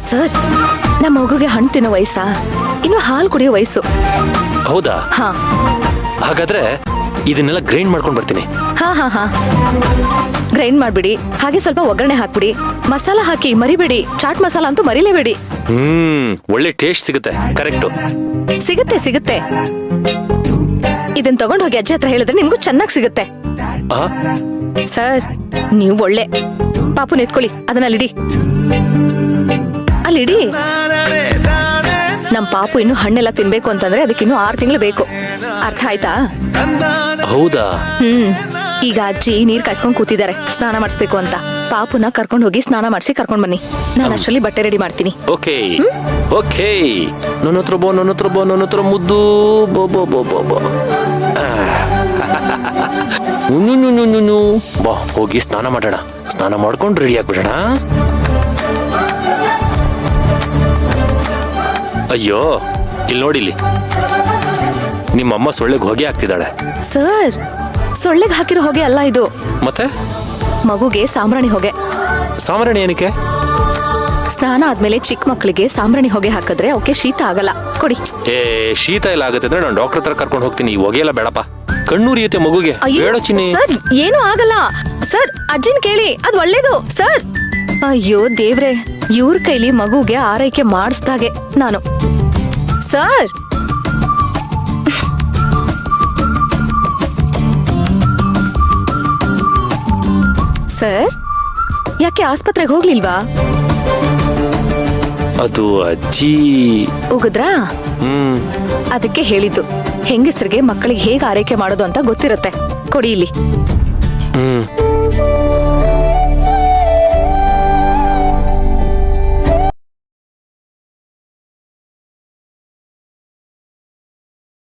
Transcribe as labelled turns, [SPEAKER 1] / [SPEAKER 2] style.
[SPEAKER 1] Sir, ನಮ್ಮ ಮಗುಗೆ ಹಣ್ಣು ತಿನ್ನೋ ವಯಸ್ಸಾ, ಇನ್ನು ಹಾಲು ಕುಡಿಯೋ ವಯಸ್ಸು.
[SPEAKER 2] ಹೌದಾ?
[SPEAKER 1] ಹಾ.
[SPEAKER 2] ಹಾಗಾದ್ರೆ ಇದನ್ನೆಲ್ಲ ಗ್ರೈಂಡ್ ಮಾಡ್ಕೊಂಡು ಬರ್ತೀನಿ.
[SPEAKER 1] ಹಾ ಹಾ ಹಾ, ಗ್ರೈಂಡ್ ಮಾಡ್ಬಿಡಿ. ಹಾಗೆ ಸ್ವಲ್ಪ ಒಗ್ಗರಣೆ ಹಾಕ್ಬಿಡಿ, ಮಸಾಲ ಹಾಕಿ ಮರಿಬೇಡಿ. ಚಾಟ್ ಮಸಾಲ ಅಂತೂ ಮರಿಲೇಬೇಡಿ.
[SPEAKER 2] ಒಳ್ಳೆ ಟೇಸ್ಟ್ ಸಿಗುತ್ತೆ. ಕರೆಕ್ಟು.
[SPEAKER 1] ಸಿಗುತ್ತೆ ಸಿಗುತ್ತೆ. ಇದನ್ನ ತಗೊಂಡ್ ಹೋಗಿ ಅಜ್ಜಿ ಹತ್ರ ಹೇಳಿದ್ರೆ ನಿಮ್ಗೂ ಚೆನ್ನಾಗಿ ಸಿಗುತ್ತೆ. ಸರ್, ನೀವು ಒಳ್ಳೆ. ಪಾಪು ನೆತ್ಕೊಳ್ಳಿ, ಅದನ್ನ ಅಲ್ಲಿಡಿ. ಅಲ್ಲಿಡಿ. ನಮ್ ಪಾಪು ಇನ್ನು ಹಣ್ಣೆಲ್ಲ ತಿನ್ಬೇಕು ಅಂತಂದ್ರೆ ಅದಕ್ಕಿನ್ನು 6 ತಿಂಗಳು ಬೇಕು. ಅರ್ಥ ಆಯ್ತಾ?
[SPEAKER 2] ಹೌದಾ?
[SPEAKER 1] ಈಗ ಅಜ್ಜಿ ನೀರ್ ಕಾಯ್ಸ್ಕೊಂಡ್ ಕೂತಿದ್ದಾರೆ, ಸ್ನಾನ ಮಾಡಿಸ್ಬೇಕು ಅಂತ. ಪಾಪುನ ಕರ್ಕೊಂಡ್ ಹೋಗಿ ಸ್ನಾನ ಮಾಡಿಸಿ ಕರ್ಕೊಂಡ್ ಬನ್ನಿ. ನಾನು ಅಷ್ಟರಲ್ಲಿ ಬಟ್ಟೆ ರೆಡಿ ಮಾಡ್ತೀನಿ.
[SPEAKER 2] Okay okay. ನನ್ನ ಹತ್ರ ಮುದ್ದು ಬಾ, ಹೋಗಿ ಸ್ನಾನ ಮಾಡೋಣ. ಸ್ನಾನ ಮಾಡ್ಕೊಂಡು ರೆಡಿ ಆಗ್ಬಿಡೋಣ. ಅಯ್ಯೋ, ಇಲ್ಲಿ ನೋಡಿಲಿ, ನಿಮ್ಮಮ್ಮ ಸೊಳ್ಳೆಗೆ ಹೊಗೆ ಹಾಕ್ತಿದ್ದಾಳೆ.
[SPEAKER 1] ಸರ್, ಸೊಳ್ಳೆಗೆ ಹಾಕಿರೋ ಹೊಗೆ ಅಲ್ಲ ಇದು.
[SPEAKER 2] ಮತ್ತೆ
[SPEAKER 1] ಮಗುಗೆ ಸಾಂಬ್ರಾಣಿ ಹೊಗೆ.
[SPEAKER 2] ಸಾಂಬ್ರಾಣಿ ಏನಕ್ಕೆ?
[SPEAKER 1] ಸ್ನಾನ ಆದ್ಮೇಲೆ ಚಿಕ್ಕ ಮಕ್ಕಳಿಗೆ ಸಾಂಬ್ರಾಣಿ ಹೊಗೆ ಹಾಕಿದ್ರೆ ಅವಕ್ಕೆ ಶೀತ ಆಗಲ್ಲ. ಕೊಡಿ.
[SPEAKER 2] ಶೀತ ಎಲ್ಲ ಆಗುತ್ತೆ ಅಂದ್ರೆ ನಾನು ಡಾಕ್ಟರ್ ಹತ್ರ ಕರ್ಕೊಂಡು ಹೋಗ್ತೀನಿ. ಈ ಹೊಗೆ ಎಲ್ಲ ಬೇಡಪ್ಪ, ಕಣ್ಣೂರಿಯುತ್ತೆ ಮಗುಗೆ. ಬೇಡ ಚಿನ್ನಿ.
[SPEAKER 1] ಸರ್, ಏನೂ ಆಗಲ್ಲ. ಸರ್, ಅಜ್ಜಿನ ಕೇಳಿ, ಅದು ಒಳ್ಳೇದು. ಸರ್, ಅಯ್ಯೋ ದೇವ್ರೆ, ಇವ್ರ ಕೈಲಿ ಮಗುಗೆ ಆರೈಕೆ ಮಾಡಿಸ್ದಾಗೆ ನಾನು. ಸರ್, ಸರ್, ಯಾಕೆ ಆಸ್ಪತ್ರೆಗೆ ಹೋಗ್ಲಿಲ್ವಾ?
[SPEAKER 2] ಅದು ಅಜ್ಜಿ
[SPEAKER 1] ಉಗಿದ್ರಾ? ಅದಕ್ಕೆ ಹೇಳಿದ್ದು, ಹೆಂಗಸರಿಗೆ ಮಕ್ಕಳಿಗೆ ಹೇಗೆ ಆರೈಕೆ ಮಾಡೋದು ಅಂತ ಗೊತ್ತಿರುತ್ತೆ. ಕೊಡಿ ಇಲ್ಲಿ.